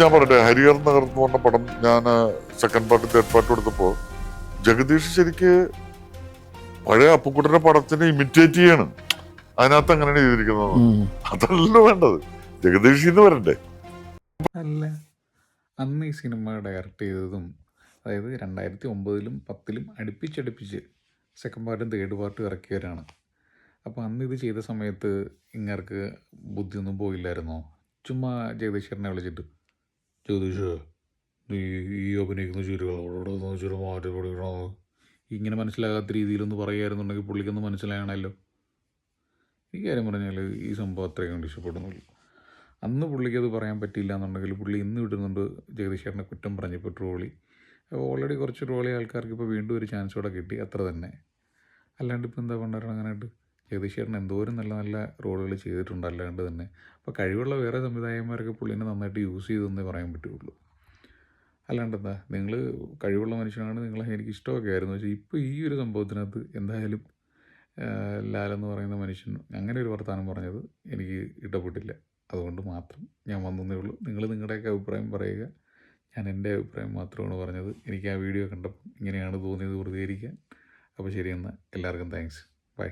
ഞാൻ പറയട്ടെ, ഹരിഹർ നഗർ എന്ന് പറഞ്ഞ പടം ഞാൻ സെക്കൻഡ് പാർട്ട് തേർഡ് പാർട്ട് കൊടുത്തപ്പോ ജഗദീഷ് ശരിക്ക് പഴയ അപ്പുക്കുട്ടന്റെ പടത്തിനെ ഇമിറ്റേറ്റ് ചെയ്യാണ്. അതിനകത്ത് അങ്ങനെയാണ് ചെയ്തിരിക്കുന്നത്. അതല്ലോ വേണ്ടത്, ജഗദീഷിന്ന് വരണ്ടേ. അല്ല, അന്ന് ഈ സിനിമ ഡയറക്റ്റ് ചെയ്തതും, അതായത് 2009-ലും 2010-ലും അടുപ്പിച്ചടുപ്പിച്ച് സെക്കൻഡ് പാർട്ടും തേർഡ് പാർട്ടും ഇറക്കിയവരാണ്. അപ്പോൾ അന്ന് ഇത് ചെയ്ത സമയത്ത് ഇങ്ങർക്ക് ബുദ്ധിയൊന്നും പോയില്ലായിരുന്നോ? ചുമ്മാ ജഗദീശ്വരനെ വിളിച്ചിട്ട്, ജഗദീഷ് നീ ഈ അഭിനയിക്കുന്ന ശരികളോട് മാറ്റി പഠിക്കണോ, ഇങ്ങനെ മനസ്സിലാകാത്ത രീതിയിലൊന്ന് പറയുകയായിരുന്നുണ്ടെങ്കിൽ പുള്ളിക്കൊന്ന് മനസ്സിലാകണമല്ലോ. ഈ കാര്യം പറഞ്ഞാൽ ഈ സംഭവം അത്രയും കണ്ട് ഇഷ്ടപ്പെടുന്നില്ല. അന്ന് പുള്ളിക്ക് അത് പറയാൻ പറ്റിയില്ല എന്നുണ്ടെങ്കിൽ പുള്ളി ഇന്ന് വിടുന്നുണ്ട് ജഗദീശ്വരനെ കുറ്റം പറഞ്ഞപ്പോൾ ട്രോളി. ഓൾറെഡി കുറച്ച് ട്രോളി ആൾക്കാർക്ക് ഇപ്പോൾ വീണ്ടും ഒരു ചാൻസ് കൂടെ കിട്ടി, അത്ര തന്നെ. അല്ലാണ്ട് ഇപ്പോൾ എന്താ കൊണ്ടുവരണങ്ങനായിട്ട് ജഗദീശ്വരൻ എന്തോരം നല്ല നല്ല റോളുകൾ ചെയ്തിട്ടുണ്ട്. അല്ലാണ്ട് തന്നെ അപ്പോൾ കഴിവുള്ള വേറെ സംവിധായകന്മാരൊക്കെ പുള്ളീനെ നന്നായിട്ട് യൂസ് ചെയ്തെന്നേ പറയാൻ പറ്റുള്ളൂ. അല്ലാണ്ട് എന്താ, നിങ്ങൾ കഴിവുള്ള മനുഷ്യനാണ്, നിങ്ങളെ എനിക്ക് ഇഷ്ടമൊക്കെ ആയിരുന്നു. പക്ഷേ ഇപ്പോൾ ഈ ഒരു സംഭവത്തിനകത്ത് എന്തായാലും ലാലെന്ന് പറയുന്ന മനുഷ്യൻ അങ്ങനെ ഒരു വർത്തമാനം പറഞ്ഞത് എനിക്ക് ഇഷ്ടപ്പെട്ടില്ല. അതുകൊണ്ട് മാത്രം ഞാൻ വന്നേ ഉള്ളൂ. നിങ്ങൾ നിങ്ങളുടെയൊക്കെ അഭിപ്രായം പറയുക. ഞാൻ എൻ്റെ അഭിപ്രായം മാത്രമാണ് പറഞ്ഞത്. എനിക്ക് ആ വീഡിയോ കണ്ടപ്പോൾ ഇങ്ങനെയാണ് തോന്നിയത് പ്രതികരിക്കാൻ. അപ്പോൾ ശരി, എന്നാൽ എല്ലാവർക്കും താങ്ക്സ്. ബൈ.